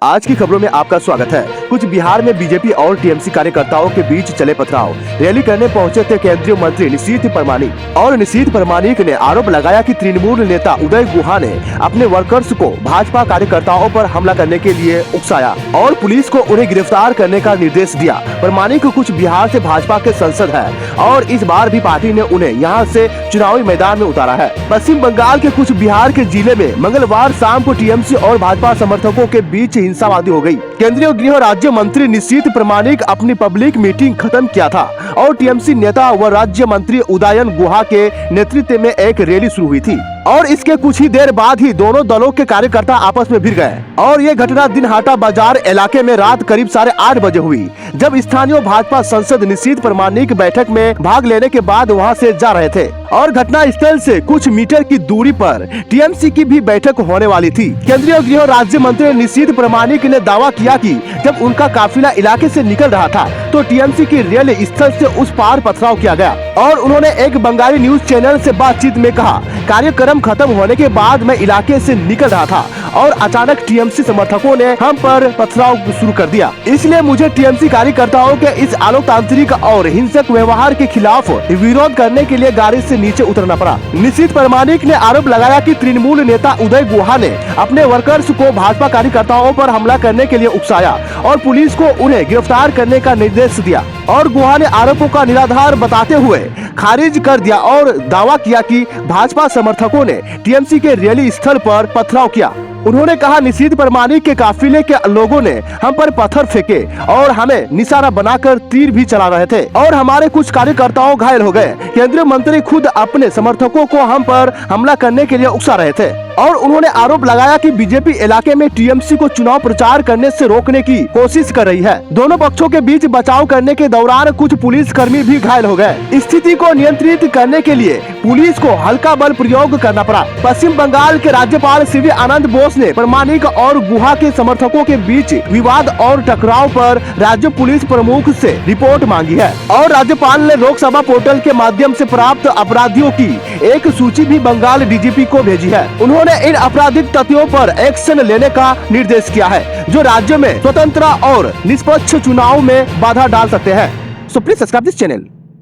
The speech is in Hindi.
आज की खबरों में आपका स्वागत है। कुछ बिहार में बीजेपी और टीएमसी कार्यकर्ताओं के बीच चले पथराव। रैली करने पहुंचे थे केंद्रीय मंत्री निशीथ परमानिक और निशीथ परमानिक ने आरोप लगाया कि तृणमूल नेता उदय गुहा ने अपने वर्कर्स को भाजपा कार्यकर्ताओं पर हमला करने के लिए उकसाया और पुलिस को उन्हें गिरफ्तार करने का निर्देश दिया। परमानिक कुछ बिहार से भाजपा के सांसद है और इस बार भी पार्टी ने उन्हें यहाँ से चुनावी मैदान में उतारा है। पश्चिम बंगाल के कुछ बिहार के जिले में मंगलवार शाम को टीएमसी और भाजपा समर्थकों के बीच हिंसावादी हो गई। केंद्रीय गृह राज्य मंत्री निशीथ परमानिक अपनी पब्लिक मीटिंग खत्म किया था और टीएमसी नेता व राज्य मंत्री उदय गुहा के नेतृत्व में एक रैली शुरू हुई थी और इसके कुछ ही देर बाद ही दोनों दलों के कार्यकर्ता आपस में भिड़ गए और ये घटना दिनहाटा बाजार इलाके में रात करीब 8:30 बजे हुई, जब स्थानीय भाजपा सांसद निशीथ परमानिक बैठक में भाग लेने के बाद वहां से जा रहे थे और घटना स्थल से कुछ मीटर की दूरी पर टीएमसी की भी बैठक होने वाली थी। केंद्रीय गृह राज्य मंत्री निशीथ परमानिक ने दावा किया कि जब उनका काफिला इलाके से निकल रहा था तो टीएमसी की रैली स्थल से उस पार पथराव किया गया और उन्होंने एक बंगाली न्यूज चैनल से बातचीत में कहा, कार्यक्रम खत्म होने के बाद मैं इलाके से निकल रहा था और अचानक टीएमसी समर्थकों ने हम पर पथराव शुरू कर दिया, इसलिए मुझे टीएमसी कार्यकर्ताओं के इस अलोकतांत्रिक और हिंसक व्यवहार के खिलाफ विरोध करने के लिए गाड़ी से नीचे उतरना पड़ा। निशीथ परमानिक ने आरोप लगाया कि तृणमूल नेता उदय गुहा ने अपने वर्कर्स को भाजपा कार्यकर्ताओं पर हमला करने के लिए उकसाया और पुलिस को उन्हें गिरफ्तार करने का निर्देश दिया और गुहा ने आरोपों का निराधार बताते हुए खारिज कर दिया और दावा किया कि भाजपा समर्थकों ने टीएमसी के रैली स्थल पर पथराव किया। उन्होंने कहा, निशीथ परमानिक के काफिले के लोगों ने हम पर पत्थर फेंके और हमें निशाना बनाकर तीर भी चला रहे थे और हमारे कुछ कार्यकर्ताओं घायल हो गए। केंद्रीय मंत्री खुद अपने समर्थकों को हम पर हमला करने के लिए उकसा रहे थे और उन्होंने आरोप लगाया कि बीजेपी इलाके में टीएमसी को चुनाव प्रचार करने से रोकने की कोशिश कर रही है। दोनों पक्षों के बीच बचाव करने के दौरान कुछ पुलिस कर्मी भी घायल हो गए। स्थिति को नियंत्रित करने के लिए पुलिस को हल्का बल प्रयोग करना पड़ा। पश्चिम बंगाल के राज्यपाल सीवी आनंद बोस ने परमानिक और गुहा के समर्थकों के बीच विवाद और टकराव पर राज्य पुलिस प्रमुख से रिपोर्ट मांगी है और राज्यपाल ने लोकसभा पोर्टल के माध्यम से प्राप्त अपराधियों की एक सूची भी बंगाल डीजीपी को भेजी है। उन्होंने इन आपराधिक तत्वों पर एक्शन लेने का निर्देश किया है जो राज्य में स्वतंत्र और निष्पक्ष चुनाव में बाधा डाल सकते हैं। So please subscribe this channel.